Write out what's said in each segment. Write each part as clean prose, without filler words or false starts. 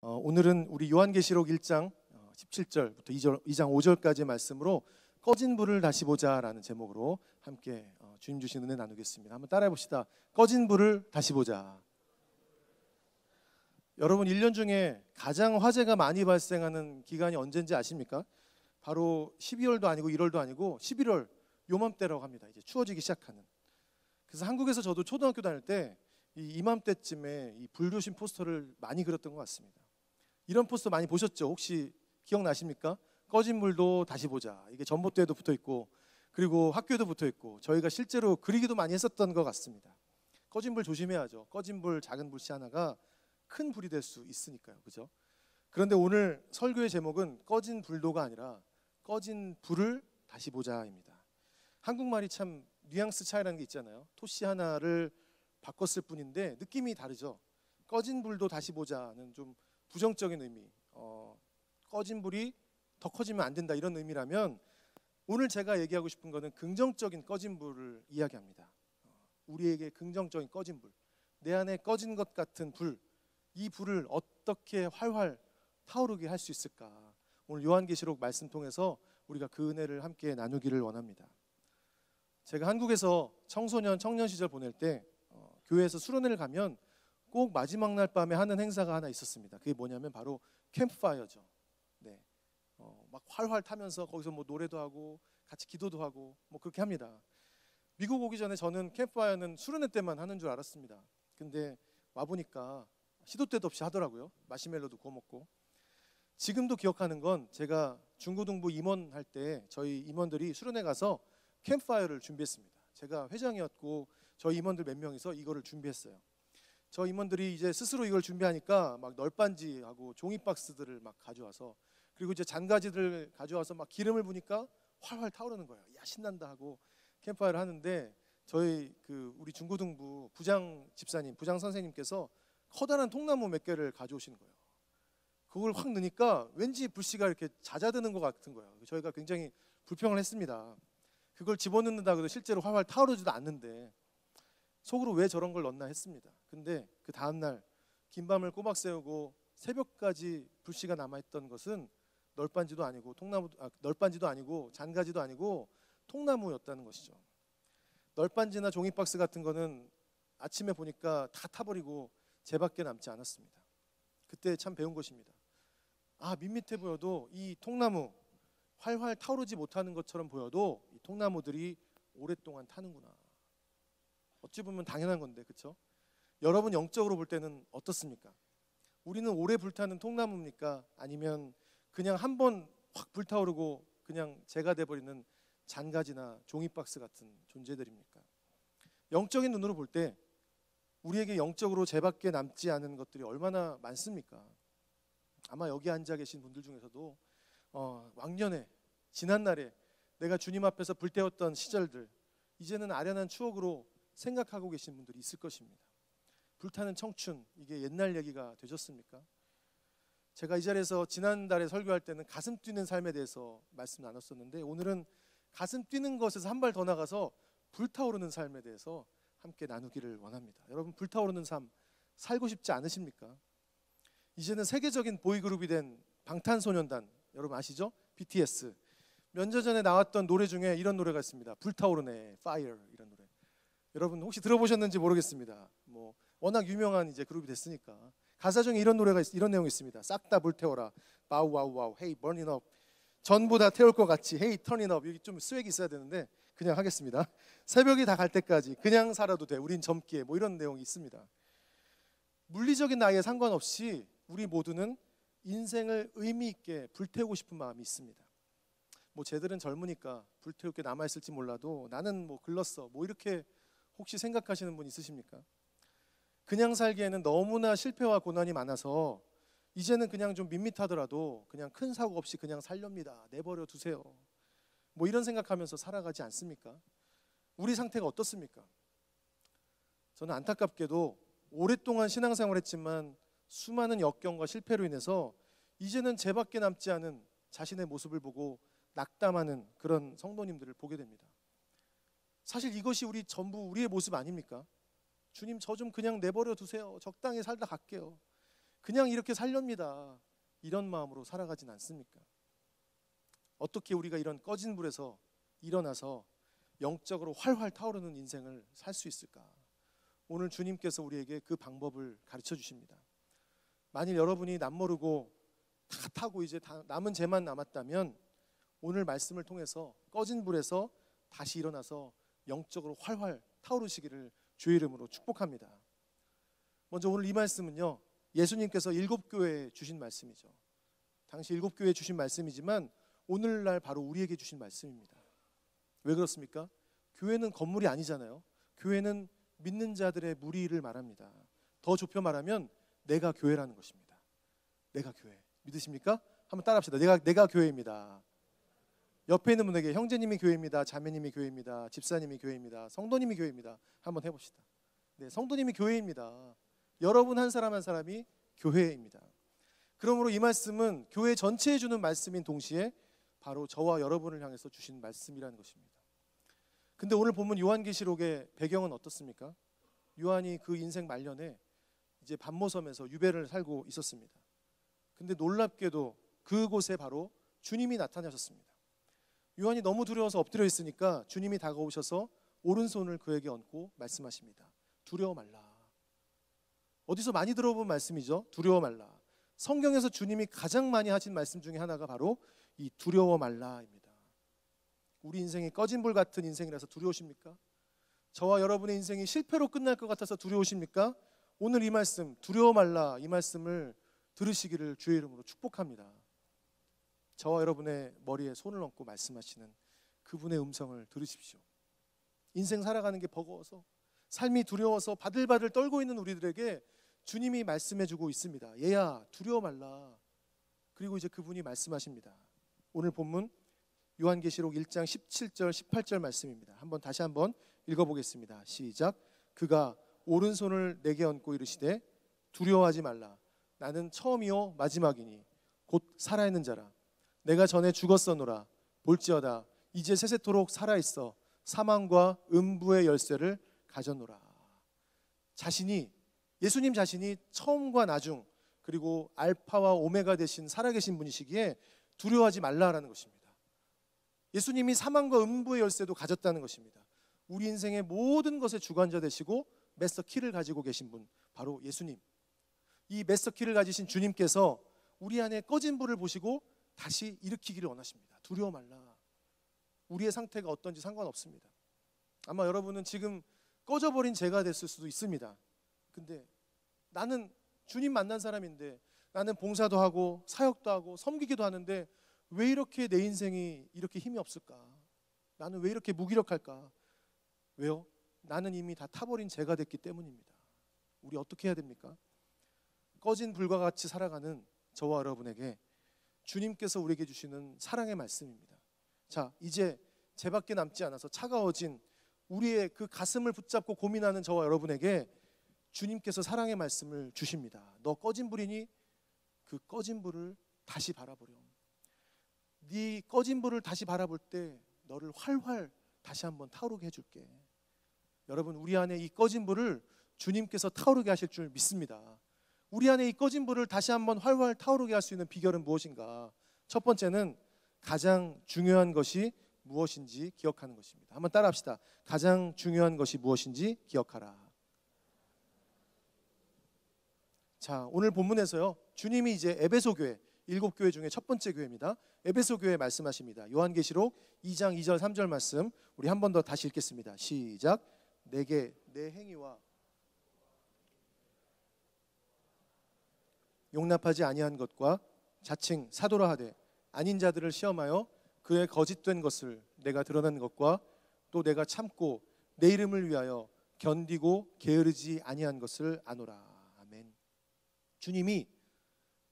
오늘은 우리 요한계시록 1장 17절부터 2장 5절까지의 말씀으로 꺼진 불을 다시 보자라는 제목으로 함께 주님 주신 은혜 나누겠습니다. 한번 따라해 봅시다. 꺼진 불을 다시 보자. 여러분 1년 중에 가장 화재가 많이 발생하는 기간이 언제인지 아십니까? 바로 12월도 아니고 1월도 아니고 11월 요맘때라고 합니다. 이제 추워지기 시작하는. 그래서 한국에서 저도 초등학교 다닐 때 이맘때쯤에 이 불조심 포스터를 많이 그렸던 것 같습니다. 이런 포스터 많이 보셨죠? 혹시 기억나십니까? 꺼진 불도 다시 보자. 이게 전봇대에도 붙어 있고 그리고 학교에도 붙어 있고 저희가 실제로 그리기도 많이 했었던 것 같습니다. 꺼진 불 조심해야죠. 꺼진 불, 작은 불씨 하나가 큰 불이 될 수 있으니까요. 그죠? 그런데 오늘 설교의 제목은 꺼진 불도가 아니라 꺼진 불을 다시 보자입니다. 한국말이 참 뉘앙스 차이라는 게 있잖아요. 토씨 하나를 바꿨을 뿐인데 느낌이 다르죠. 꺼진 불도 다시 보자는 좀 부정적인 의미, 꺼진 불이 더 커지면 안 된다 이런 의미라면 오늘 제가 얘기하고 싶은 거는 긍정적인 꺼진 불을 이야기합니다. 우리에게 긍정적인 꺼진 불, 내 안에 꺼진 것 같은 불, 이 불을 어떻게 활활 타오르게 할 수 있을까? 오늘 요한계시록 말씀 통해서 우리가 그 은혜를 함께 나누기를 원합니다. 제가 한국에서 청소년, 청년 시절 보낼 때 교회에서 수련회를 가면 꼭 마지막 날 밤에 하는 행사가 하나 있었습니다. 그게 뭐냐면 바로 캠프파이어죠. 네, 막 활활 타면서 거기서 뭐 노래도 하고 같이 기도도 하고 뭐 그렇게 합니다. 미국 오기 전에 저는 캠프파이어는 수련회 때만 하는 줄 알았습니다. 근데 와 보니까 시도 때도 없이 하더라고요. 마시멜로도 구워 먹고. 지금도 기억하는 건 제가 중고등부 임원할 때 저희 임원들이 수련회 가서 캠프파이어를 준비했습니다. 제가 회장이었고 저희 임원들 몇 명이서 이거를 준비했어요. 저 임원들이 이제 스스로 이걸 준비하니까 막 널빤지하고 종이 박스들을 막 가져와서 그리고 이제 잔가지들 가져와서 막 기름을 부니까 활활 타오르는 거예요. 야 신난다 하고 캠프파이어를 하는데 저희 우리 중고등부 부장 집사님, 부장 선생님께서 커다란 통나무 몇 개를 가져오시는 거예요. 그걸 확 넣으니까 왠지 불씨가 이렇게 잦아드는 것 같은 거예요. 저희가 굉장히 불평을 했습니다. 그걸 집어넣는다고 해도 실제로 활활 타오르지도 않는데 속으로 왜 저런 걸 넣나 했습니다. 근데 그 다음날 긴 밤을 꼬박 새우고 새벽까지 불씨가 남아있던 것은 널빤지도 아니고 널빤지도 아니고 잔가지도 아니고 통나무였다는 것이죠. 널빤지나 종이박스 같은 거는 아침에 보니까 다 타버리고 제밖에 남지 않았습니다. 그때 참 배운 것입니다. 밋밋해 보여도 이 통나무 활활 타오르지 못하는 것처럼 보여도 이 통나무들이 오랫동안 타는구나. 어찌 보면 당연한 건데, 그렇죠? 여러분 영적으로 볼 때는 어떻습니까? 우리는 오래 불타는 통나무입니까? 아니면 그냥 한 번 확 불타오르고 그냥 재가 돼버리는 잔가지나 종이박스 같은 존재들입니까? 영적인 눈으로 볼 때 우리에게 영적으로 재밖에 남지 않은 것들이 얼마나 많습니까? 아마 여기 앉아 계신 분들 중에서도 왕년에 지난날에 내가 주님 앞에서 불태웠던 시절들 이제는 아련한 추억으로 생각하고 계신 분들이 있을 것입니다. 불타는 청춘, 이게 옛날 얘기가 되셨습니까? 제가 이 자리에서 지난달에 설교할 때는 가슴 뛰는 삶에 대해서 말씀 나눴었는데 오늘은 가슴 뛰는 것에서 한 발 더 나가서 불타오르는 삶에 대해서 함께 나누기를 원합니다. 여러분 불타오르는 삶 살고 싶지 않으십니까? 이제는 세계적인 보이그룹이 된 방탄소년단 여러분 아시죠? BTS. 몇 년 전에 나왔던 노래 중에 이런 노래가 있습니다. 불타오르네, Fire 이런 노래. 여러분 혹시 들어보셨는지 모르겠습니다. 뭐 워낙 유명한 이제 그룹이 됐으니까 가사 중에 이런 내용이 있습니다. 싹 다 불태워라, 바우와우와우, Hey burn it up. 전부 다 태울 것 같이, Hey turn it up. 여기 좀 스웩이 있어야 되는데 그냥 하겠습니다. 새벽이 다 갈 때까지 그냥 살아도 돼. 우린 젊기에 뭐 이런 내용이 있습니다. 물리적인 나이에 상관없이 우리 모두는 인생을 의미 있게 불태우고 싶은 마음이 있습니다. 뭐 쟤들은 젊으니까 불태울 게 남아있을지 몰라도 나는 뭐 글렀어 뭐 이렇게 혹시 생각하시는 분 있으십니까? 그냥 살기에는 너무나 실패와 고난이 많아서 이제는 그냥 좀 밋밋하더라도 그냥 큰 사고 없이 그냥 살렵니다. 내버려 두세요. 뭐 이런 생각하면서 살아가지 않습니까? 우리 상태가 어떻습니까? 저는 안타깝게도 오랫동안 신앙생활을 했지만 수많은 역경과 실패로 인해서 이제는 죄밖에 남지 않은 자신의 모습을 보고 낙담하는 그런 성도님들을 보게 됩니다. 사실 이것이 우리 전부 우리의 모습 아닙니까? 주님 저 좀 그냥 내버려 두세요. 적당히 살다 갈게요. 그냥 이렇게 살렵니다. 이런 마음으로 살아가진 않습니까? 어떻게 우리가 이런 꺼진 불에서 일어나서 영적으로 활활 타오르는 인생을 살 수 있을까? 오늘 주님께서 우리에게 그 방법을 가르쳐 주십니다. 만일 여러분이 남모르고 다 타고 이제 남은 죄만 남았다면 오늘 말씀을 통해서 꺼진 불에서 다시 일어나서 영적으로 활활 타오르시기를 주의 이름으로 축복합니다. 먼저 오늘 이 말씀은요, 예수님께서 7교회에 주신 말씀이죠. 당시 7교회에 주신 말씀이지만 오늘날 바로 우리에게 주신 말씀입니다. 왜 그렇습니까? 교회는 건물이 아니잖아요. 교회는 믿는 자들의 무리를 말합니다. 더 좁혀 말하면 내가 교회라는 것입니다. 내가 교회. 믿으십니까? 한번 따라합시다. 내가 교회입니다. 옆에 있는 분에게 형제님이 교회입니다. 자매님이 교회입니다. 집사님이 교회입니다. 성도님이 교회입니다. 한번 해봅시다. 네, 성도님이 교회입니다. 여러분 한 사람 한 사람이 교회입니다. 그러므로 이 말씀은 교회 전체에 주는 말씀인 동시에 바로 저와 여러분을 향해서 주신 말씀이라는 것입니다. 근데 오늘 본문 요한계시록의 배경은 어떻습니까? 요한이 그 인생 말년에 이제 반모섬에서 유배를 살고 있었습니다. 근데 놀랍게도 그곳에 바로 주님이 나타나셨습니다. 요한이 너무 두려워서 엎드려 있으니까 주님이 다가오셔서 오른손을 그에게 얹고 말씀하십니다. 두려워 말라. 어디서 많이 들어본 말씀이죠? 두려워 말라. 성경에서 주님이 가장 많이 하신 말씀 중에 하나가 바로 이 두려워 말라입니다. 우리 인생이 꺼진 불 같은 인생이라서 두려우십니까? 저와 여러분의 인생이 실패로 끝날 것 같아서 두려우십니까? 오늘 이 말씀 두려워 말라, 이 말씀을 들으시기를 주의 이름으로 축복합니다. 저와 여러분의 머리에 손을 얹고 말씀하시는 그분의 음성을 들으십시오. 인생 살아가는 게 버거워서, 삶이 두려워서 바들바들 떨고 있는 우리들에게 주님이 말씀해주고 있습니다. 얘야 두려워 말라. 그리고 이제 그분이 말씀하십니다. 오늘 본문 요한계시록 1장 17절 18절 말씀입니다. 다시 한번 읽어보겠습니다. 시작. 그가 오른손을 내게 얹고 이르시되 두려워하지 말라. 나는 처음이요 마지막이니 곧 살아있는 자라. 내가 전에 죽었었노라. 볼지어다 이제 세세토록 살아있어 사망과 음부의 열쇠를 가졌노라. 예수님 자신이 처음과 나중 그리고 알파와 오메가 되신 살아계신 분이시기에 두려워하지 말라라는 것입니다. 예수님이 사망과 음부의 열쇠도 가졌다는 것입니다. 우리 인생의 모든 것의 주관자 되시고 마스터키를 가지고 계신 분, 바로 예수님. 이 마스터키를 가지신 주님께서 우리 안에 꺼진 불을 보시고 다시 일으키기를 원하십니다. 두려워 말라. 우리의 상태가 어떤지 상관없습니다. 아마 여러분은 지금 꺼져버린 죄가 됐을 수도 있습니다. 근데 나는 주님 만난 사람인데, 나는 봉사도 하고 사역도 하고 섬기기도 하는데 왜 이렇게 내 인생이 이렇게 힘이 없을까? 나는 왜 이렇게 무기력할까? 왜요? 나는 이미 다 타버린 죄가 됐기 때문입니다. 우리 어떻게 해야 됩니까? 꺼진 불과 같이 살아가는 저와 여러분에게 주님께서 우리에게 주시는 사랑의 말씀입니다. 자, 이제 죄밖에 남지 않아서 차가워진 우리의 그 가슴을 붙잡고 고민하는 저와 여러분에게 주님께서 사랑의 말씀을 주십니다. 너 꺼진 불이니 그 꺼진 불을 다시 바라보렴. 네 꺼진 불을 다시 바라볼 때 너를 활활 다시 한번 타오르게 해줄게. 여러분, 우리 안에 이 꺼진 불을 주님께서 타오르게 하실 줄 믿습니다. 우리 안에 이 꺼진 불을 다시 한번 활활 타오르게 할 수 있는 비결은 무엇인가? 첫 번째는 가장 중요한 것이 무엇인지 기억하는 것입니다. 한번 따라합시다. 가장 중요한 것이 무엇인지 기억하라. 자, 오늘 본문에서요, 주님이 이제 에베소 교회, 7교회 중에 첫 번째 교회입니다. 에베소 교회 말씀하십니다. 요한계시록 2장 2절 3절 말씀 우리 한 번 더 다시 읽겠습니다. 시작. 내게 내 행위와 용납하지 아니한 것과 자칭 사도라 하되 아닌 자들을 시험하여 그의 거짓된 것을 내가 드러낸 것과 또 내가 참고 내 이름을 위하여 견디고 게으르지 아니한 것을 아노라. 아멘. 주님이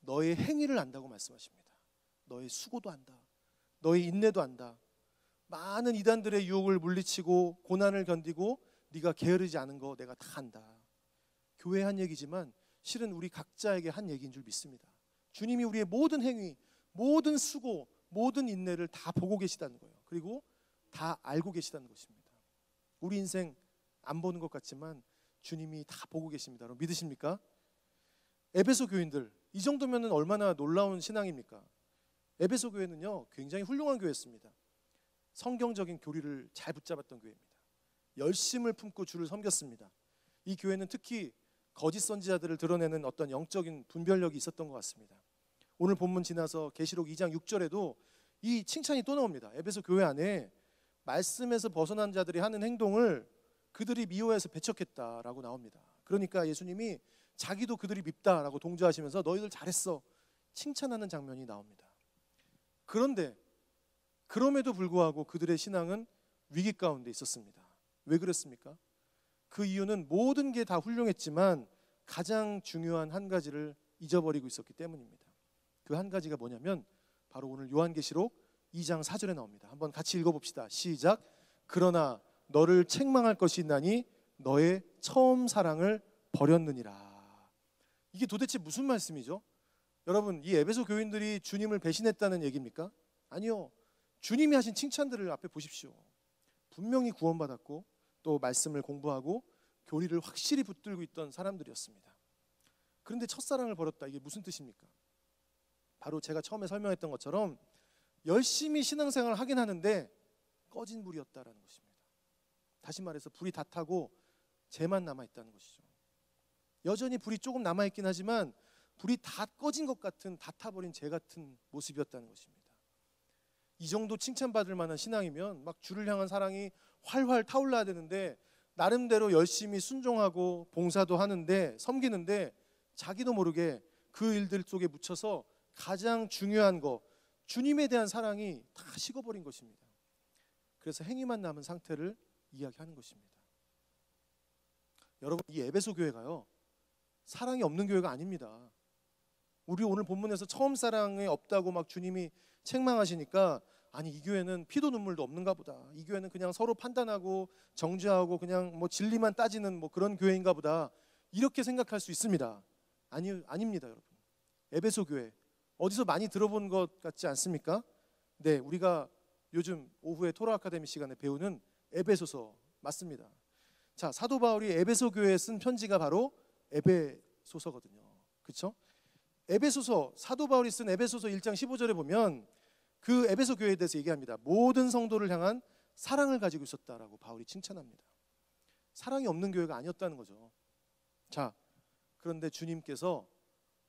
너의 행위를 안다고 말씀하십니다. 너의 수고도 안다. 너의 인내도 안다. 많은 이단들의 유혹을 물리치고 고난을 견디고 네가 게으르지 않은 거 내가 다 안다. 교회에 한 얘기지만 실은 우리 각자에게 한 얘기인 줄 믿습니다. 주님이 우리의 모든 행위, 모든 수고, 모든 인내를 다 보고 계시다는 거예요. 그리고 다 알고 계시다는 것입니다. 우리 인생 안 보는 것 같지만 주님이 다 보고 계십니다. 여러분 믿으십니까? 에베소 교인들, 이 정도면 얼마나 놀라운 신앙입니까? 에베소 교회는요, 굉장히 훌륭한 교회였습니다. 성경적인 교리를 잘 붙잡았던 교회입니다. 열심을 품고 주를 섬겼습니다. 이 교회는 특히 거짓 선지자들을 드러내는 어떤 영적인 분별력이 있었던 것 같습니다. 오늘 본문 지나서 계시록 2장 6절에도 이 칭찬이 또 나옵니다. 에베소 교회 안에 말씀에서 벗어난 자들이 하는 행동을 그들이 미워해서 배척했다라고 나옵니다. 그러니까 예수님이 자기도 그들이 밉다라고 동조하시면서 너희들 잘했어 칭찬하는 장면이 나옵니다. 그런데 그럼에도 불구하고 그들의 신앙은 위기 가운데 있었습니다. 왜 그랬습니까? 그 이유는 모든 게 다 훌륭했지만 가장 중요한 한 가지를 잊어버리고 있었기 때문입니다. 그 한 가지가 뭐냐면 바로 오늘 요한계시록 2장 4절에 나옵니다. 한번 같이 읽어봅시다. 시작. 그러나 너를 책망할 것이 있나니 너의 처음 사랑을 버렸느니라. 이게 도대체 무슨 말씀이죠? 여러분, 이 에베소 교인들이 주님을 배신했다는 얘기입니까? 아니요. 주님이 하신 칭찬들을 앞에 보십시오. 분명히 구원받았고 또 말씀을 공부하고 교리를 확실히 붙들고 있던 사람들이었습니다. 그런데 첫사랑을 버렸다. 이게 무슨 뜻입니까? 바로 제가 처음에 설명했던 것처럼 열심히 신앙생활을 하긴 하는데 꺼진 불이었다라는 것입니다. 다시 말해서 불이 다 타고 재만 남아있다는 것이죠. 여전히 불이 조금 남아있긴 하지만 불이 다 꺼진 것 같은, 다 타버린 재 같은 모습이었다는 것입니다. 이 정도 칭찬받을 만한 신앙이면 막 주를 향한 사랑이 활활 타올라야 되는데 나름대로 열심히 순종하고 봉사도 하는데 섬기는데 자기도 모르게 그 일들 속에 묻혀서 가장 중요한 거, 주님에 대한 사랑이 다 식어버린 것입니다. 그래서 행위만 남은 상태를 이야기하는 것입니다. 여러분, 이 에베소 교회가요, 사랑이 없는 교회가 아닙니다. 우리 오늘 본문에서 처음 사랑이 없다고 막 주님이 책망하시니까 아니 이 교회는 피도 눈물도 없는가 보다. 이 교회는 그냥 서로 판단하고 정죄하고 그냥 뭐 진리만 따지는 뭐 그런 교회인가 보다. 이렇게 생각할 수 있습니다. 아닙니다, 여러분. 에베소 교회 어디서 많이 들어본 것 같지 않습니까? 네, 우리가 요즘 오후에 토라 아카데미 시간에 배우는 에베소서 맞습니다. 자, 사도 바울이 에베소 교회에 쓴 편지가 바로 에베소서거든요. 그렇죠? 에베소서, 사도 바울이 쓴 에베소서 1장 15절에 보면 그 에베소 교회에 대해서 얘기합니다. 모든 성도를 향한 사랑을 가지고 있었다라고 바울이 칭찬합니다. 사랑이 없는 교회가 아니었다는 거죠. 자, 그런데 주님께서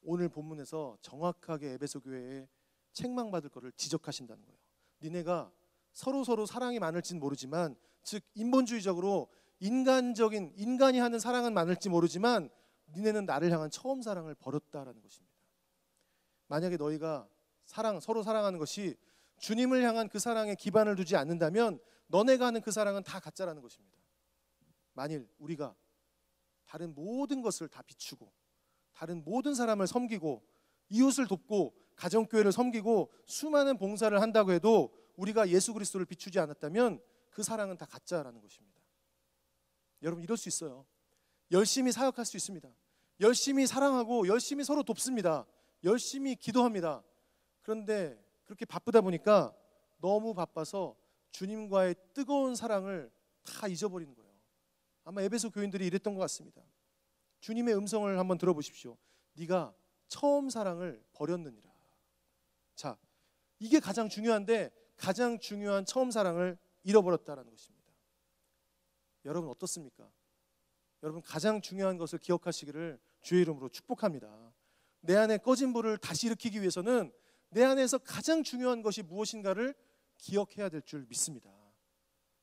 오늘 본문에서 정확하게 에베소 교회에 책망받을 것을 지적하신다는 거예요. 니네가 서로 사랑이 많을지는 모르지만, 즉 인본주의적으로 인간이 하는 사랑은 많을지 모르지만 니네는 나를 향한 처음 사랑을 버렸다라는 것입니다. 만약에 너희가 서로 사랑하는 것이 주님을 향한 그 사랑에 기반을 두지 않는다면 너네가 하는 그 사랑은 다 가짜라는 것입니다. 만일 우리가 다른 모든 것을 다 비추고 다른 모든 사람을 섬기고 이웃을 돕고 가정교회를 섬기고 수많은 봉사를 한다고 해도 우리가 예수 그리스도를 비추지 않았다면 그 사랑은 다 가짜라는 것입니다. 여러분, 이럴 수 있어요. 열심히 사역할 수 있습니다. 열심히 사랑하고 열심히 서로 돕습니다. 열심히 기도합니다. 그런데 그렇게 바쁘다 보니까 너무 바빠서 주님과의 뜨거운 사랑을 다 잊어버리는 거예요. 아마 에베소 교인들이 이랬던 것 같습니다. 주님의 음성을 한번 들어보십시오. 네가 처음 사랑을 버렸느니라. 자, 이게 가장 중요한데 가장 중요한 처음 사랑을 잃어버렸다는 것입니다. 여러분 어떻습니까? 여러분 가장 중요한 것을 기억하시기를 주의 이름으로 축복합니다. 내 안에 꺼진 불을 다시 일으키기 위해서는 내 안에서 가장 중요한 것이 무엇인가를 기억해야 될 줄 믿습니다.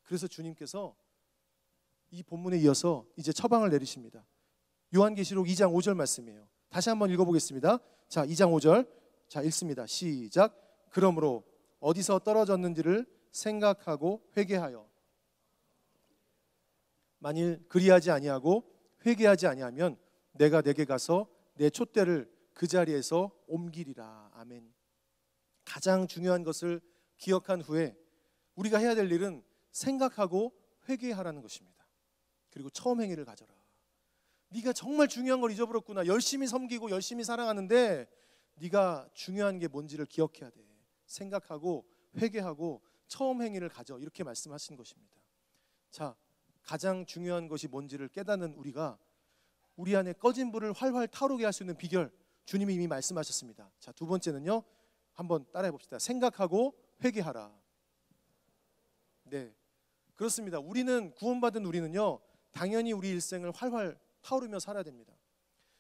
그래서 주님께서 이 본문에 이어서 이제 처방을 내리십니다. 요한계시록 2장 5절 말씀이에요. 다시 한번 읽어보겠습니다. 자, 2장 5절. 자, 읽습니다. 시작. 그러므로 어디서 떨어졌는지를 생각하고 회개하여 만일 그리하지 아니하고 회개하지 아니하면 내가 내게 가서 내 촛대를 그 자리에서 옮기리라. 아멘. 가장 중요한 것을 기억한 후에 우리가 해야 될 일은 생각하고 회개하라는 것입니다. 그리고 처음 행위를 가져라. 네가 정말 중요한 걸 잊어버렸구나. 열심히 섬기고 열심히 사랑하는데 네가 중요한 게 뭔지를 기억해야 돼. 생각하고 회개하고 처음 행위를 가져. 이렇게 말씀하신 것입니다. 자, 가장 중요한 것이 뭔지를 깨닫는 우리가 우리 안에 꺼진 불을 활활 타오르게 할 수 있는 비결, 주님이 이미 말씀하셨습니다. 자, 두 번째는요, 한번 따라해 봅시다. 생각하고 회개하라. 네, 그렇습니다. 우리는, 구원받은 우리는요, 당연히 우리 일생을 활활 타오르며 살아야 됩니다.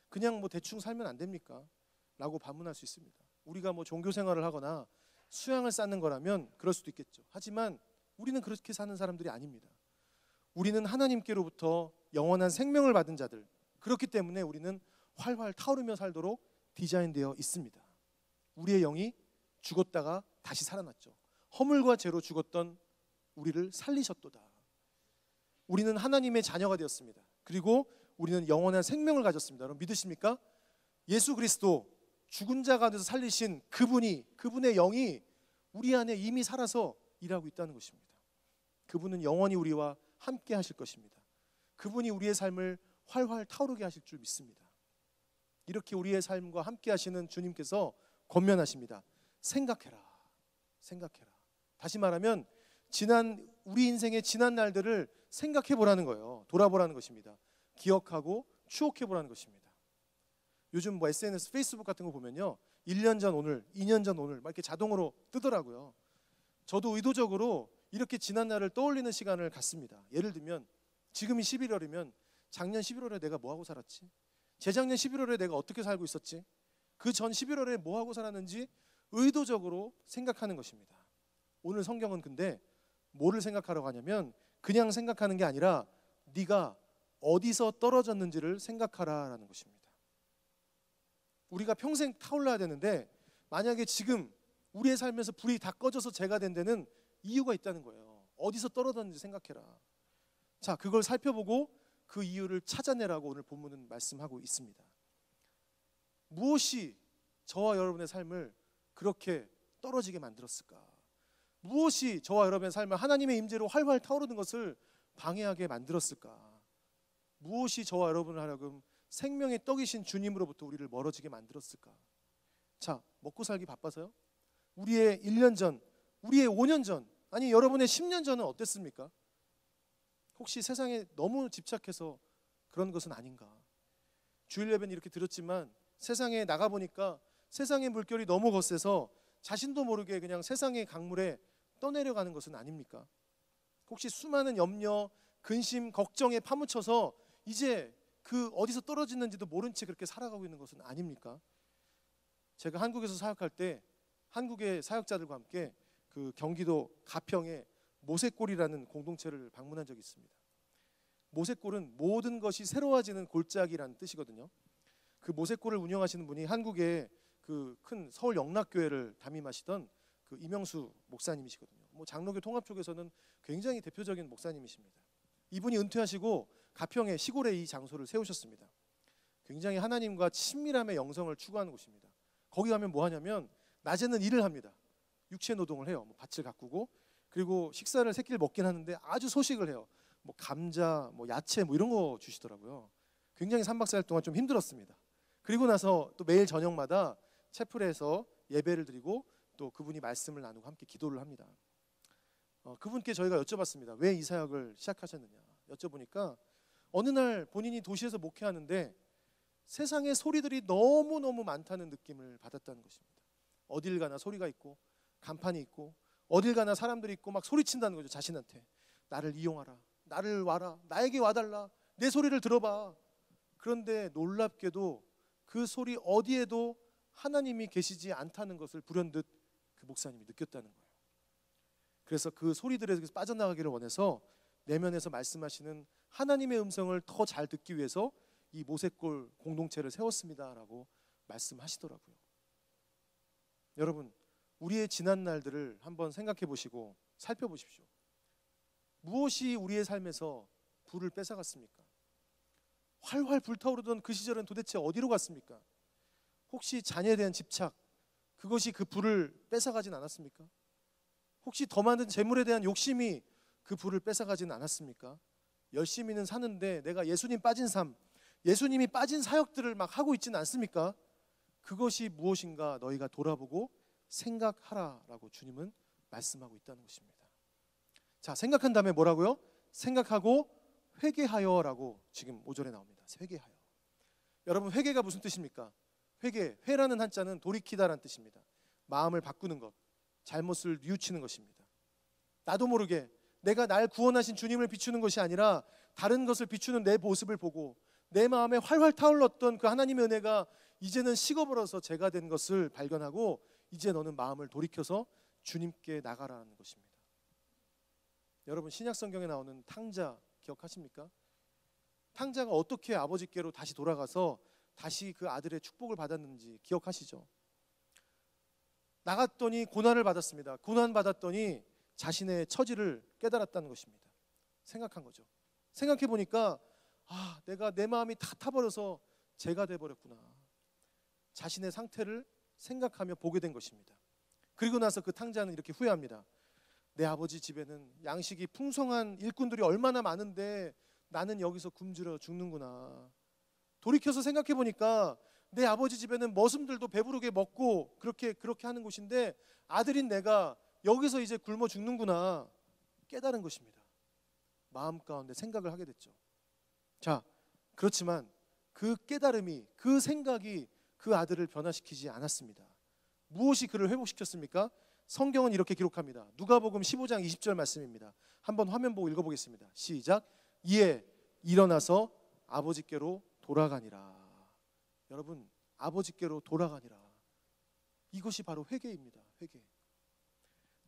그냥 뭐 대충 살면 안 됩니까? 라고 반문할 수 있습니다. 우리가 뭐 종교 생활을 하거나 수양을 쌓는 거라면 그럴 수도 있겠죠. 하지만 우리는 그렇게 사는 사람들이 아닙니다. 우리는 하나님께로부터 영원한 생명을 받은 자들, 그렇기 때문에 우리는 활활 타오르며 살도록 디자인되어 있습니다. 우리의 영이 죽었다가 다시 살아났죠. 허물과 죄로 죽었던 우리를 살리셨도다. 우리는 하나님의 자녀가 되었습니다. 그리고 우리는 영원한 생명을 가졌습니다. 여러분 믿으십니까? 예수 그리스도, 죽은 자 가운데서 살리신 그분의 영이 우리 안에 이미 살아서 일하고 있다는 것입니다. 그분은 영원히 우리와 함께 하실 것입니다. 그분이 우리의 삶을 활활 타오르게 하실 줄 믿습니다. 이렇게 우리의 삶과 함께 하시는 주님께서 권면하십니다. 생각해라. 생각해라. 다시 말하면 우리 인생의 지난 날들을 생각해 보라는 거예요. 돌아보라는 것입니다. 기억하고 추억해 보라는 것입니다. 요즘 뭐 SNS, 페이스북 같은 거 보면요, 1년 전 오늘, 2년 전 오늘 막 이렇게 자동으로 뜨더라고요. 저도 의도적으로 이렇게 지난 날을 떠올리는 시간을 갖습니다. 예를 들면 지금이 11월이면 작년 11월에 내가 뭐 하고 살았지? 재작년 11월에 내가 어떻게 살고 있었지? 그 전 11월에 뭐 하고 살았는지 의도적으로 생각하는 것입니다. 오늘 성경은 근데 뭐를 생각하라고 하냐면 그냥 생각하는 게 아니라 네가 어디서 떨어졌는지를 생각하라라는 것입니다. 우리가 평생 타올라야 되는데 만약에 지금 우리의 삶에서 불이 다 꺼져서 재가 된 데는 이유가 있다는 거예요. 어디서 떨어졌는지 생각해라. 자, 그걸 살펴보고 그 이유를 찾아내라고 오늘 본문은 말씀하고 있습니다. 무엇이 저와 여러분의 삶을 그렇게 떨어지게 만들었을까? 무엇이 저와 여러분의 삶을 하나님의 임재로 활활 타오르는 것을 방해하게 만들었을까? 무엇이 저와 여러분을 하여금 생명의 떡이신 주님으로부터 우리를 멀어지게 만들었을까? 자, 먹고 살기 바빠서요? 우리의 1년 전, 우리의 5년 전, 아니 여러분의 10년 전은 어땠습니까? 혹시 세상에 너무 집착해서 그런 것은 아닌가? 주일 예배는 이렇게 들었지만 세상에 나가보니까 세상의 물결이 너무 거세서 자신도 모르게 그냥 세상의 강물에 떠내려가는 것은 아닙니까? 혹시 수많은 염려, 근심, 걱정에 파묻혀서 이제 그 어디서 떨어지는지도 모른 채 그렇게 살아가고 있는 것은 아닙니까? 제가 한국에서 사역할 때 한국의 사역자들과 함께 그 경기도 가평에 모세골이라는 공동체를 방문한 적이 있습니다. 모세골은 모든 것이 새로워지는 골짜기라는 뜻이거든요. 그 모세골을 운영하시는 분이 한국의 그 큰 서울 영락교회를 담임하시던 그 이명수 목사님이시거든요. 뭐 장로교 통합 쪽에서는 굉장히 대표적인 목사님이십니다. 이분이 은퇴하시고 가평의 시골에 이 장소를 세우셨습니다. 굉장히 하나님과 친밀함의 영성을 추구하는 곳입니다. 거기 가면 뭐 하냐면 낮에는 일을 합니다. 육체 노동을 해요. 뭐 밭을 가꾸고, 그리고 식사를 새끼를 먹긴 하는데 아주 소식을 해요. 뭐 감자, 뭐 야채 뭐 이런 거 주시더라고요. 굉장히 3박 4일 동안 좀 힘들었습니다. 그리고 나서 또 매일 저녁마다 채플에서 예배를 드리고 또 그분이 말씀을 나누고 함께 기도를 합니다. 그분께 저희가 여쭤봤습니다. 왜 이 사역을 시작하셨느냐 여쭤보니까 어느 날 본인이 도시에서 목회하는데 세상의 소리들이 너무너무 많다는 느낌을 받았다는 것입니다. 어딜 가나 소리가 있고 간판이 있고 어딜 가나 사람들이 있고 막 소리친다는 거죠. 자신한테 나를 이용하라, 나를 와라, 나에게 와달라, 내 소리를 들어봐. 그런데 놀랍게도 그 소리 어디에도 하나님이 계시지 않다는 것을 불현듯 그 목사님이 느꼈다는 거예요. 그래서 그 소리들에서 빠져나가기를 원해서 내면에서 말씀하시는 하나님의 음성을 더 잘 듣기 위해서 이 모세골 공동체를 세웠습니다라고 말씀하시더라고요. 여러분, 우리의 지난 날들을 한번 생각해 보시고 살펴보십시오. 무엇이 우리의 삶에서 불을 뺏어갔습니까? 활활 불타오르던 그 시절은 도대체 어디로 갔습니까? 혹시 자녀에 대한 집착, 그것이 그 불을 뺏어가진 않았습니까? 혹시 더 많은 재물에 대한 욕심이 그 불을 뺏어가진 않았습니까? 열심히는 사는데 내가 예수님 빠진 삶, 예수님이 빠진 사역들을 막 하고 있지는 않습니까? 그것이 무엇인가 너희가 돌아보고 생각하라라고 주님은 말씀하고 있다는 것입니다. 자, 생각한 다음에 뭐라고요? 생각하고 회개하여라고 지금 5절에 나옵니다. 회개하여. 여러분 회개가 무슨 뜻입니까? 회라는 한자는 돌이키다라는 뜻입니다. 마음을 바꾸는 것, 잘못을 뉘우치는 것입니다. 나도 모르게 내가 날 구원하신 주님을 비추는 것이 아니라 다른 것을 비추는 내 모습을 보고 내 마음에 활활 타올랐던 그 하나님의 은혜가 이제는 식어버려서 죄가 된 것을 발견하고 이제 너는 마음을 돌이켜서 주님께 나가라는 것입니다. 여러분 신약 성경에 나오는 탕자 기억하십니까? 탕자가 어떻게 아버지께로 다시 돌아가서 다시 그 아들의 축복을 받았는지 기억하시죠? 나갔더니 고난을 받았습니다. 고난 받았더니 자신의 처지를 깨달았다는 것입니다. 생각한 거죠. 생각해 보니까 내가 내 마음이 다 타버려서 죄가 돼버렸구나. 자신의 상태를 생각하며 보게 된 것입니다. 그리고 나서 그 탕자는 이렇게 후회합니다. 내 아버지 집에는 양식이 풍성한 일꾼들이 얼마나 많은데 나는 여기서 굶주려 죽는구나. 돌이켜서 생각해 보니까 내 아버지 집에는 머슴들도 배부르게 먹고 그렇게 하는 곳인데 아들인 내가 여기서 이제 굶어 죽는구나 깨달은 것입니다. 마음 가운데 생각을 하게 됐죠. 자, 그렇지만 그 깨달음이, 그 생각이 그 아들을 변화시키지 않았습니다. 무엇이 그를 회복시켰습니까? 성경은 이렇게 기록합니다. 누가복음 15장 20절 말씀입니다. 한번 화면 보고 읽어보겠습니다. 시작. 이에 일어나서 아버지께로 돌아가니라. 여러분, 아버지께로 돌아가니라. 이것이 바로 회개입니다. 회개.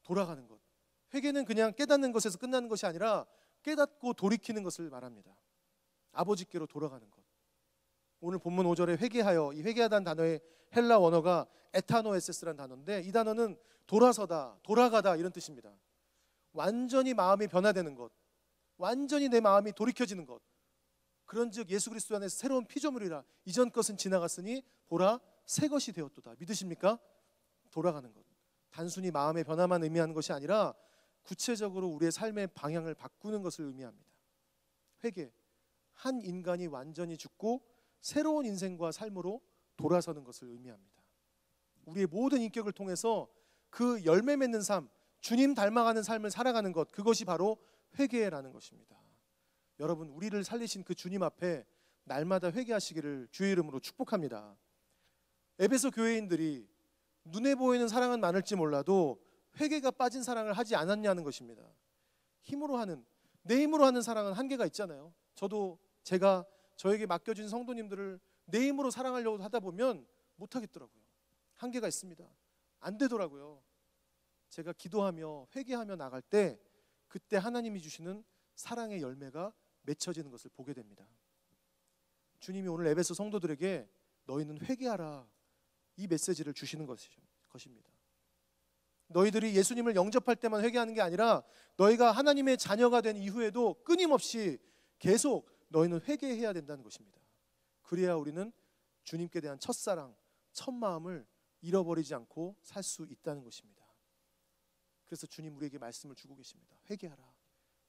돌아가는 것. 회개는 그냥 깨닫는 것에서 끝나는 것이 아니라 깨닫고 돌이키는 것을 말합니다. 아버지께로 돌아가는 것. 오늘 본문 5절에 회개하여, 이 회개하다는 단어의 헬라 원어가 에타노에세스라는 단어인데 이 단어는 돌아서다, 돌아가다 이런 뜻입니다. 완전히 마음이 변화되는 것, 완전히 내 마음이 돌이켜지는 것. 그런즉 예수 그리스도 안에서 새로운 피조물이라 이전 것은 지나갔으니 보라 새 것이 되었도다. 믿으십니까? 돌아가는 것. 단순히 마음의 변화만 의미하는 것이 아니라 구체적으로 우리의 삶의 방향을 바꾸는 것을 의미합니다. 회개. 한 인간이 완전히 죽고 새로운 인생과 삶으로 돌아서는 것을 의미합니다. 우리의 모든 인격을 통해서 그 열매 맺는 삶, 주님 닮아가는 삶을 살아가는 것, 그것이 바로 회개라는 것입니다. 여러분, 우리를 살리신 그 주님 앞에 날마다 회개하시기를 주의 이름으로 축복합니다. 에베소 교회인들이 눈에 보이는 사랑은 많을지 몰라도 회개가 빠진 사랑을 하지 않았냐는 것입니다. 힘으로 하는, 내 힘으로 하는 사랑은 한계가 있잖아요. 저도 제가 저에게 맡겨진 성도님들을 내 힘으로 사랑하려고 하다 보면 못하겠더라고요. 한계가 있습니다. 안 되더라고요. 제가 기도하며 회개하며 나갈 때 그때 하나님이 주시는 사랑의 열매가 맺혀지는 것을 보게 됩니다. 주님이 오늘 에베소 성도들에게 너희는 회개하라 이 메시지를 주시는 것입니다. 너희들이 예수님을 영접할 때만 회개하는 게 아니라 너희가 하나님의 자녀가 된 이후에도 끊임없이 계속 너희는 회개해야 된다는 것입니다. 그래야 우리는 주님께 대한 첫사랑, 첫 마음을 잃어버리지 않고 살 수 있다는 것입니다. 그래서 주님 우리에게 말씀을 주고 계십니다. 회개하라.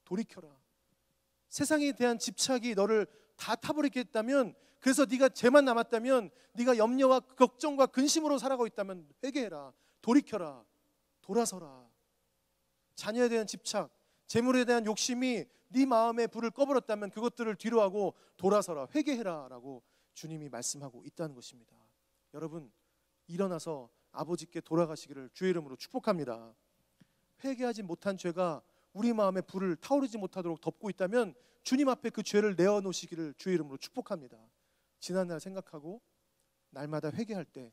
돌이켜라. 세상에 대한 집착이 너를 다 타버리겠다면, 그래서 네가 죄만 남았다면, 네가 염려와 걱정과 근심으로 살아가고 있다면 회개해라. 돌이켜라. 돌아서라. 자녀에 대한 집착, 재물에 대한 욕심이 네 마음에 불을 꺼버렸다면 그것들을 뒤로하고 돌아서라. 회개해라 라고 주님이 말씀하고 있다는 것입니다. 여러분, 일어나서 아버지께 돌아가시기를 주의 이름으로 축복합니다. 회개하지 못한 죄가 우리 마음에 불을 타오르지 못하도록 덮고 있다면 주님 앞에 그 죄를 내어놓으시기를 주의 이름으로 축복합니다. 지난날 생각하고 날마다 회개할 때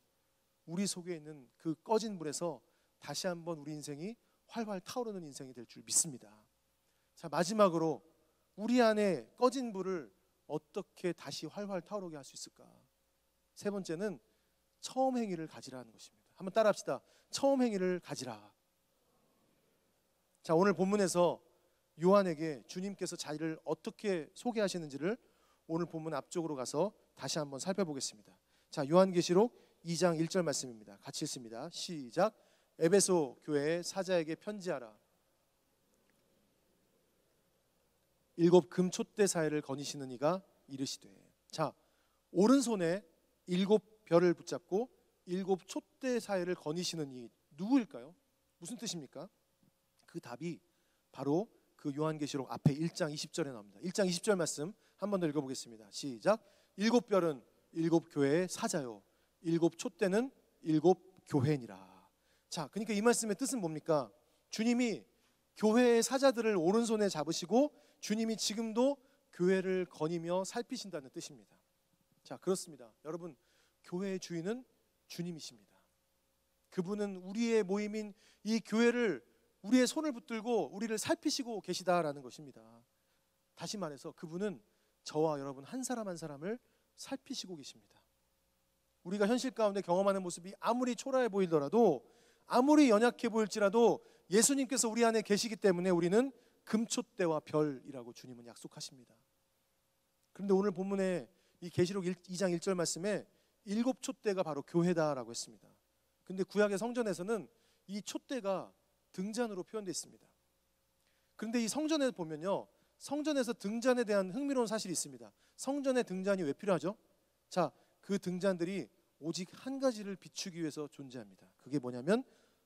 우리 속에 있는 그 꺼진 불에서 다시 한번 우리 인생이 활활 타오르는 인생이 될 줄 믿습니다. 자, 마지막으로 우리 안에 꺼진 불을 어떻게 다시 활활 타오르게 할 수 있을까? 세 번째는 처음 행위를 가지라는 것입니다. 한번 따라합시다. 처음 행위를 가지라. 자, 오늘 본문에서 요한에게 주님께서 자기를 어떻게 소개하시는지를 오늘 본문 앞쪽으로 가서 다시 한번 살펴보겠습니다. 자, 요한계시록 2장 1절 말씀입니다. 같이 읽습니다. 시작. 에베소 교회의 사자에게 편지하라. 7 금촛대 사이를 거니시는 이가 이르시되. 자, 오른손에 7 별을 붙잡고 7 촛대 사이를 거니시는 이 누구일까요? 무슨 뜻입니까? 그 답이 바로 그 요한계시록 앞에 1장 20절에 나옵니다. 1장 20절 말씀 한 번 더 읽어보겠습니다. 시작. 7 별은 일곱 교회의 사자요 일곱 촛대는 일곱 교회니라. 자, 그러니까 이 말씀의 뜻은 뭡니까? 주님이 교회의 사자들을 오른손에 잡으시고 주님이 지금도 교회를 거니며 살피신다는 뜻입니다. 자, 그렇습니다. 여러분, 교회의 주인은 주님이십니다. 그분은 우리의 모임인 이 교회를 우리의 손을 붙들고 우리를 살피시고 계시다라는 것입니다. 다시 말해서 그분은 저와 여러분 한 사람 한 사람을 살피시고 계십니다. 우리가 현실 가운데 경험하는 모습이 아무리 초라해 보이더라도, 아무리 연약해 보일지라도 예수님께서 우리 안에 계시기 때문에 우리는 금촛대와 별이라고 주님은 약속하십니다. 그런데 오늘 본문에 이 계시록 2장 1절 말씀에 일곱 촛대가 바로 교회다라고 했습니다. 근데 구약의 성전에서는 이 촛대가 등잔으로 표현되어 있습니다. 그런데 이 성전에 보면요, 성전에서 등잔에 대한 흥미로운 사실이 있습니다. 성전의 등잔이 왜 필요하죠? 자, 그 등잔들이 오직 한 가지를 비추기 위해서 존재합니다. 그게 뭐냐면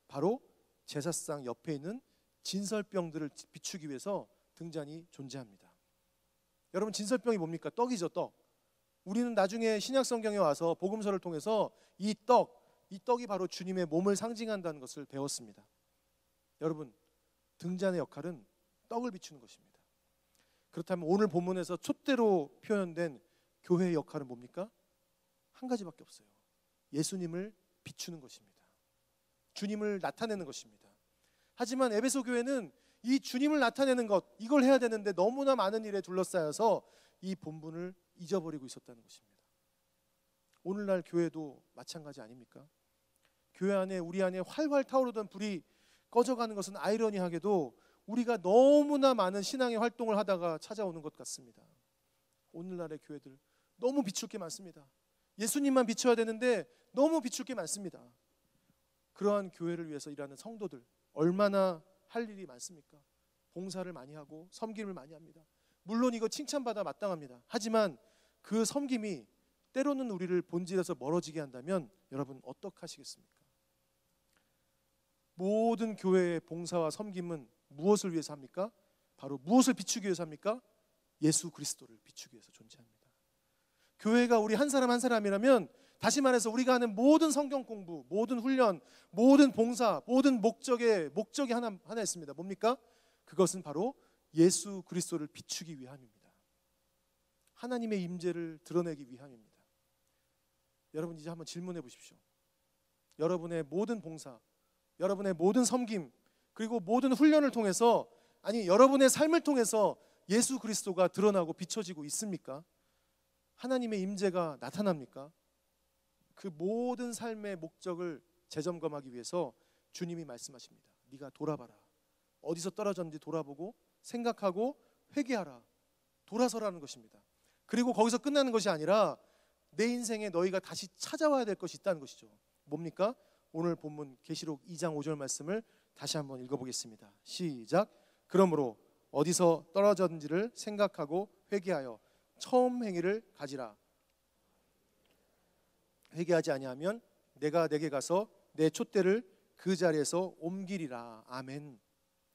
바로 제사상 옆에 있는 진설병들을 비추기 위해서 등잔이 존재합니다. 여러분, 진설병이 뭡니까? 떡이죠, 떡. 우리는 나중에 신약 성경에 와서 복음서를 통해서 이 떡이 바로 주님의 몸을 상징한다는 것을 배웠습니다. 여러분, 등잔의 역할은 떡을 비추는 것입니다. 그렇다면 오늘 본문에서 촛대로 표현된 교회의 역할은 뭡니까? 한 가지밖에 없어요. 예수님을 비추는 것입니다. 주님을 나타내는 것입니다. 하지만 에베소 교회는 이 주님을 나타내는 것, 이걸 해야 되는데 너무나 많은 일에 둘러싸여서 이 본분을 잊어버리고 있었다는 것입니다. 오늘날 교회도 마찬가지 아닙니까? 교회 안에, 우리 안에 활활 타오르던 불이 꺼져가는 것은 아이러니하게도 우리가 너무나 많은 신앙의 활동을 하다가 찾아오는 것 같습니다. 오늘날의 교회들 너무 비출 게 많습니다. 예수님만 비춰야 되는데 너무 비출 게 많습니다. 그러한 교회를 위해서 일하는 성도들 얼마나 할 일이 많습니까? 봉사를 많이 하고 섬김을 많이 합니다. 물론 이거 칭찬받아 마땅합니다. 하지만 그 섬김이 때로는 우리를 본질에서 멀어지게 한다면 여러분 어떡하시겠습니까? 모든 교회의 봉사와 섬김은 무엇을 위해서 합니까? 바로 무엇을 비추기 위해서 합니까? 예수 그리스도를 비추기 위해서 존재합니다. 교회가 우리 한 사람 한 사람이라면, 다시 말해서 우리가 하는 모든 성경 공부, 모든 훈련, 모든 봉사, 모든 목적이 하나 있습니다. 뭡니까? 그것은 바로 예수 그리스도를 비추기 위함입니다. 하나님의 임재를 드러내기 위함입니다. 여러분, 이제 한번 질문해 보십시오. 여러분의 모든 봉사, 여러분의 모든 섬김, 그리고 모든 훈련을 통해서, 아니 여러분의 삶을 통해서 예수 그리스도가 드러나고 비춰지고 있습니까? 하나님의 임재가 나타납니까? 그 모든 삶의 목적을 재점검하기 위해서 주님이 말씀하십니다. 네가 돌아봐라. 어디서 떨어졌는지 돌아보고 생각하고 회개하라. 돌아서라는 것입니다. 그리고 거기서 끝나는 것이 아니라 내 인생에 너희가 다시 찾아와야 될 것이 있다는 것이죠. 뭡니까? 오늘 본문 계시록 2장 5절 말씀을 다시 한번 읽어보겠습니다. 시작. 그러므로 어디서 떨어졌는지를 생각하고 회개하여 처음 행위를 가지라. 회개하지 아니하면 내가 내게 가서 내 촛대를 그 자리에서 옮기리라. 아멘.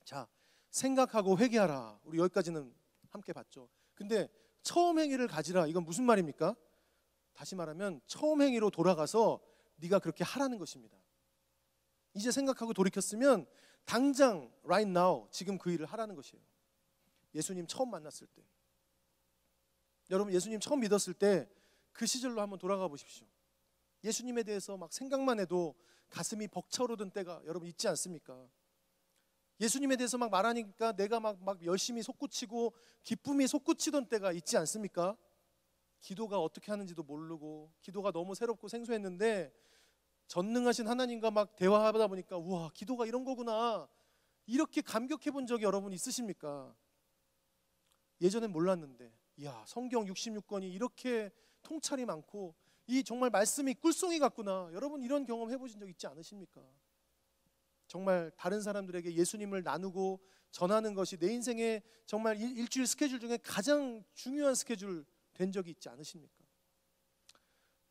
자, 생각하고 회개하라. 우리 여기까지는 함께 봤죠. 근데 처음 행위를 가지라, 이건 무슨 말입니까? 다시 말하면 처음 행위로 돌아가서 네가 그렇게 하라는 것입니다. 이제 생각하고 돌이켰으면 당장 right now, 지금 그 일을 하라는 것이에요. 예수님 처음 만났을 때, 여러분 예수님 처음 믿었을 때 그 시절로 한번 돌아가 보십시오. 예수님에 대해서 막 생각만 해도 가슴이 벅차오르던 때가 여러분 있지 않습니까? 예수님에 대해서 막 말하니까 내가 막 열심히 솟구치고 기쁨이 솟구치던 때가 있지 않습니까? 기도가 어떻게 하는지도 모르고 기도가 너무 새롭고 생소했는데 전능하신 하나님과 막 대화하다 보니까 우와, 기도가 이런 거구나, 이렇게 감격해 본 적이 여러분 있으십니까? 예전엔 몰랐는데 이야, 성경 66권이 이렇게 통찰이 많고 이 정말 말씀이 꿀송이 같구나. 여러분 이런 경험 해보신 적 있지 않으십니까? 정말 다른 사람들에게 예수님을 나누고 전하는 것이 내 인생의 정말 일주일 스케줄 중에 가장 중요한 스케줄 된 적이 있지 않으십니까?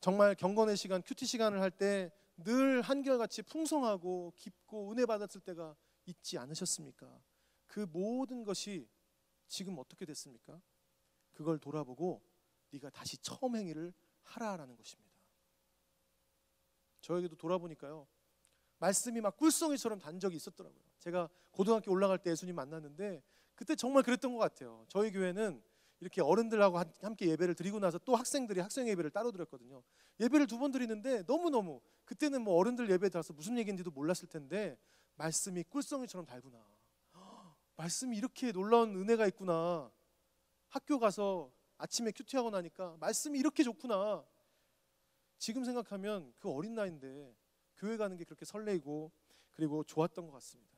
정말 경건의 시간, 큐티 시간을 할 때 늘 한결같이 풍성하고 깊고 은혜 받았을 때가 있지 않으셨습니까? 그 모든 것이 지금 어떻게 됐습니까? 그걸 돌아보고 네가 다시 처음 행위를 하라라는 것입니다. 저에게도 돌아보니까요, 말씀이 막 꿀송이처럼 단 적이 있었더라고요. 제가 고등학교 올라갈 때 예수님 만났는데 그때 정말 그랬던 것 같아요. 저희 교회는 이렇게 어른들하고 함께 예배를 드리고 나서 또 학생들이 학생 예배를 따로 드렸거든요. 예배를 2번 드리는데 너무너무, 그때는 뭐 어른들 예배 들어서 무슨 얘기인지도 몰랐을 텐데 말씀이 꿀송이처럼 달구나, 말씀이 이렇게 놀라운 은혜가 있구나, 학교 가서 아침에 큐티하고 나니까 말씀이 이렇게 좋구나. 지금 생각하면 그 어린 나이인데 교회 가는 게 그렇게 설레이고 그리고 좋았던 것 같습니다.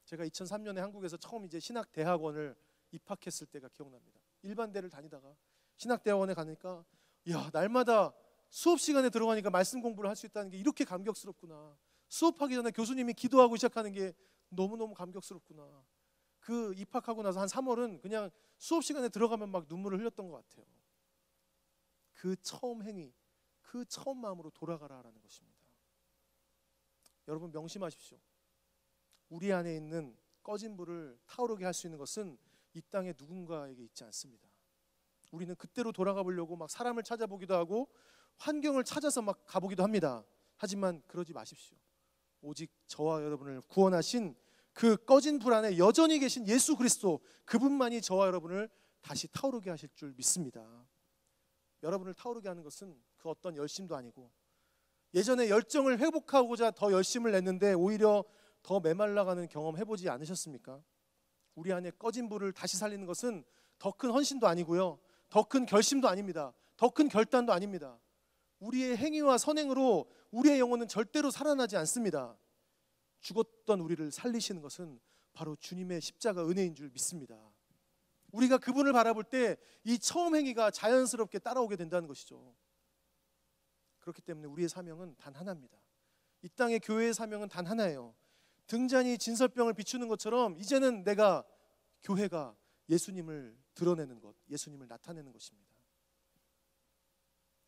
제가 2003년에 한국에서 처음 이제 신학대학원을 입학했을 때가 기억납니다. 일반대를 다니다가 신학대학원에 가니까 야, 날마다 수업 시간에 들어가니까 말씀 공부를 할 수 있다는 게 이렇게 감격스럽구나. 수업하기 전에 교수님이 기도하고 시작하는 게 너무너무 감격스럽구나. 그 입학하고 나서 한 3월은 그냥 수업 시간에 들어가면 막 눈물을 흘렸던 것 같아요. 그 처음 행위, 그 처음 마음으로 돌아가라라는 것입니다. 여러분 명심하십시오. 우리 안에 있는 꺼진 불을 타오르게 할 수 있는 것은 이 땅에 누군가에게 있지 않습니다. 우리는 그때로 돌아가 보려고 막 사람을 찾아보기도 하고 환경을 찾아서 막 가보기도 합니다. 하지만 그러지 마십시오. 오직 저와 여러분을 구원하신 그 꺼진 불 안에 여전히 계신 예수 그리스도, 그분만이 저와 여러분을 다시 타오르게 하실 줄 믿습니다. 여러분을 타오르게 하는 것은 그 어떤 열심도 아니고, 예전에 열정을 회복하고자 더 열심을 냈는데 오히려 더 메말라가는 경험 해보지 않으셨습니까? 우리 안에 꺼진 불을 다시 살리는 것은 더 큰 헌신도 아니고요, 더 큰 결심도 아닙니다. 더 큰 결단도 아닙니다. 우리의 행위와 선행으로 우리의 영혼은 절대로 살아나지 않습니다. 죽었던 우리를 살리시는 것은 바로 주님의 십자가 은혜인 줄 믿습니다. 우리가 그분을 바라볼 때 이 처음 행위가 자연스럽게 따라오게 된다는 것이죠. 그렇기 때문에 우리의 사명은 단 하나입니다. 이 땅의 교회의 사명은 단 하나예요. 등잔이 진설병을 비추는 것처럼 이제는 내가, 교회가 예수님을 드러내는 것, 예수님을 나타내는 것입니다.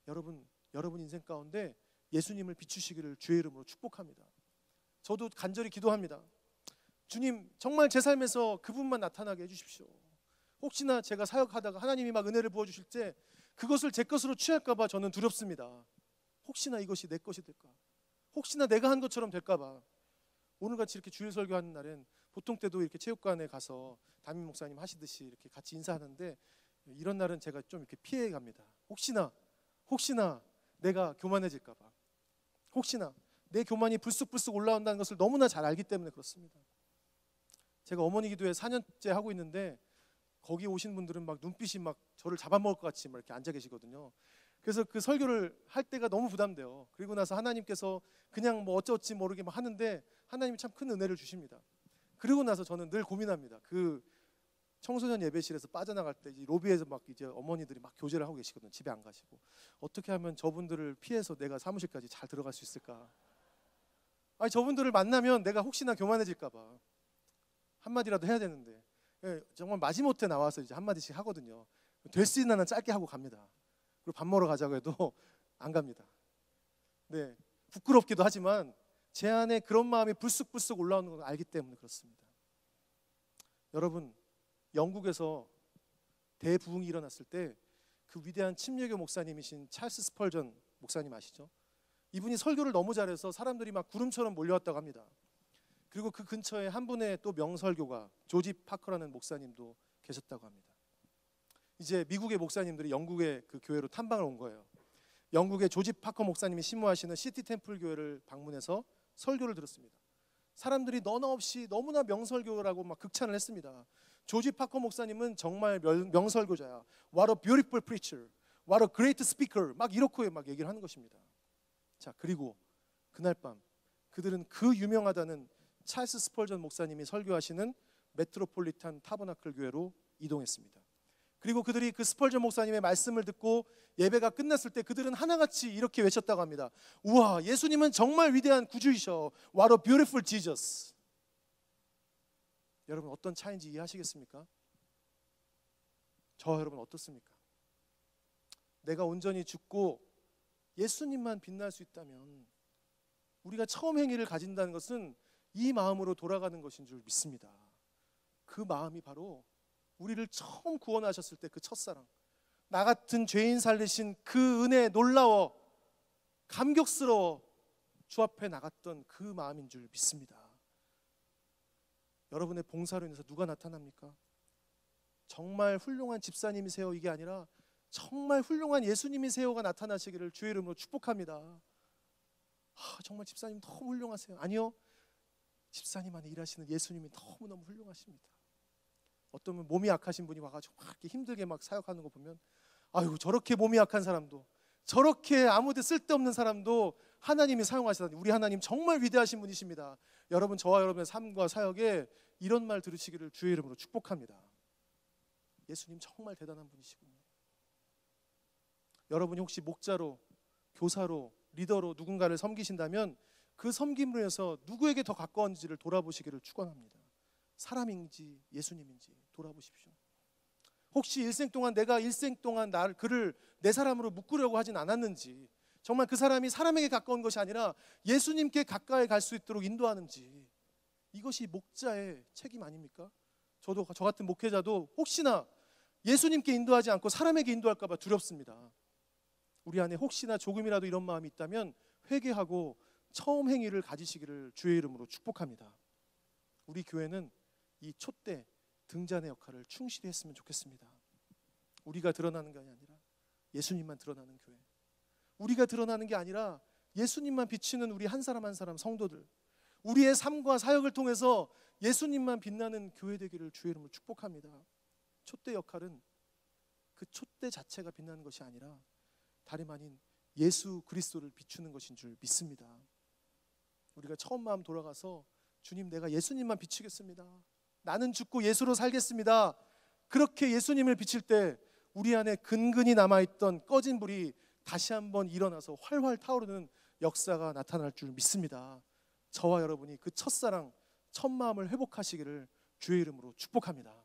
여러분 인생 가운데 예수님을 비추시기를 주의 이름으로 축복합니다. 저도 간절히 기도합니다. 주님, 정말 제 삶에서 그분만 나타나게 해주십시오. 혹시나 제가 사역하다가 하나님이 막 은혜를 부어주실 때 그것을 제 것으로 취할까 봐 저는 두렵습니다. 혹시나 이것이 내 것이 될까, 혹시나 내가 한 것처럼 될까 봐. 오늘같이 이렇게 주일 설교하는 날엔 보통 때도 이렇게 체육관에 가서 담임 목사님 하시듯이 이렇게 같이 인사하는데, 이런 날은 제가 좀 이렇게 피해 갑니다. 혹시나 내가 교만해질까 봐, 혹시나 내 교만이 불쑥불쑥 올라온다는 것을 너무나 잘 알기 때문에 그렇습니다. 제가 어머니 기도회 4년째 하고 있는데 거기 오신 분들은 막 눈빛이 막 저를 잡아먹을 것 같이 막 이렇게 앉아 계시거든요. 그래서 그 설교를 할 때가 너무 부담돼요. 그리고 나서 하나님께서 그냥 뭐 어쩌지 모르게 막 하는데 하나님이 참 큰 은혜를 주십니다. 그리고 나서 저는 늘 고민합니다. 그 청소년 예배실에서 빠져나갈 때 이제 로비에서 막 이제 어머니들이 막 교제를 하고 계시거든요. 집에 안 가시고. 어떻게 하면 저분들을 피해서 내가 사무실까지 잘 들어갈 수 있을까? 아니, 저분들을 만나면 내가 혹시나 교만해질까 봐 한마디라도 해야 되는데, 예, 정말 마지못해 나와서 이제 한마디씩 하거든요. 될 수 있는 한 짧게 하고 갑니다. 그리고 밥 먹으러 가자고 해도 안 갑니다. 네, 부끄럽기도 하지만 제 안에 그런 마음이 불쑥불쑥 올라오는 걸 알기 때문에 그렇습니다. 여러분, 영국에서 대부흥이 일어났을 때 그 위대한 침례교 목사님이신 찰스 스펄전 목사님 아시죠? 이분이 설교를 너무 잘해서 사람들이 막 구름처럼 몰려왔다고 합니다. 그리고 그 근처에 한 분의 또 명설교가 조지 파커라는 목사님도 계셨다고 합니다. 이제 미국의 목사님들이 영국의 그 교회로 탐방을 온 거예요. 영국의 조지 파커 목사님이 심무하시는 시티 템플 교회를 방문해서 설교를 들었습니다. 사람들이 너나 없이 너무나 명설교라고 막 극찬을 했습니다. 조지 파커 목사님은 정말 명설교자야. What a beautiful preacher. What a great speaker. 막 이렇게 막 얘기를 하는 것입니다. 자, 그리고 그날 밤 그들은 그 유명하다는 찰스 스펄전 목사님이 설교하시는 메트로폴리탄 타버나클 교회로 이동했습니다. 그리고 그들이 그 스펄전 목사님의 말씀을 듣고 예배가 끝났을 때 그들은 하나같이 이렇게 외쳤다고 합니다. 우와, 예수님은 정말 위대한 구주이셔. What a beautiful Jesus. 여러분, 어떤 차이인지 이해하시겠습니까? 저와 여러분 어떻습니까? 내가 온전히 죽고 예수님만 빛날 수 있다면 우리가 처음 행위를 가진다는 것은 이 마음으로 돌아가는 것인 줄 믿습니다. 그 마음이 바로 우리를 처음 구원하셨을 때 그 첫사랑, 나 같은 죄인 살리신 그 은혜에 놀라워 감격스러워 주 앞에 나갔던 그 마음인 줄 믿습니다. 여러분의 봉사로 인해서 누가 나타납니까? 정말 훌륭한 집사님이세요 이게 아니라 정말 훌륭한 예수님이세요가 나타나시기를 주의 이름으로 축복합니다. 정말 집사님 너무 훌륭하세요. 아니요, 집사님 안에 일하시는 예수님이 너무너무 훌륭하십니다. 어떤 분 몸이 약하신 분이 와가지고 막 이렇게 힘들게 막 사역하는 거 보면 아이고, 저렇게 몸이 약한 사람도, 저렇게 아무데 쓸데없는 사람도 하나님이 사용하시다니, 우리 하나님 정말 위대하신 분이십니다. 여러분, 저와 여러분의 삶과 사역에 이런 말 들으시기를 주의 이름으로 축복합니다. 예수님 정말 대단한 분이시군요. 여러분이 혹시 목자로, 교사로, 리더로 누군가를 섬기신다면 그 섬김으로 해서 누구에게 더 가까운지를 돌아보시기를 축원합니다. 사람인지 예수님인지 돌아보십시오. 혹시 일생 동안 내가 일생 동안 그를 내 사람으로 묶으려고 하진 않았는지, 정말 그 사람이 사람에게 가까운 것이 아니라 예수님께 가까이 갈 수 있도록 인도하는지, 이것이 목자의 책임 아닙니까? 저 같은 목회자도 혹시나 예수님께 인도하지 않고 사람에게 인도할까 봐 두렵습니다. 우리 안에 혹시나 조금이라도 이런 마음이 있다면 회개하고 처음 행위를 가지시기를 주의 이름으로 축복합니다. 우리 교회는 이 촛대 등잔의 역할을 충실히 했으면 좋겠습니다. 우리가 드러나는 게 아니라 예수님만 드러나는 교회, 우리가 드러나는 게 아니라 예수님만 비치는 우리 한 사람 한 사람 성도들, 우리의 삶과 사역을 통해서 예수님만 빛나는 교회 되기를 주의 이름으로 축복합니다. 촛대 역할은 그 촛대 자체가 빛나는 것이 아니라 다름 아닌 예수 그리스도를 비추는 것인 줄 믿습니다. 우리가 처음 마음 돌아가서 주님, 내가 예수님만 비추겠습니다. 나는 죽고 예수로 살겠습니다. 그렇게 예수님을 비칠 때 우리 안에 근근히 남아있던 꺼진 불이 다시 한번 일어나서 활활 타오르는 역사가 나타날 줄 믿습니다. 저와 여러분이 그 첫사랑, 첫 마음을 회복하시기를 주의 이름으로 축복합니다.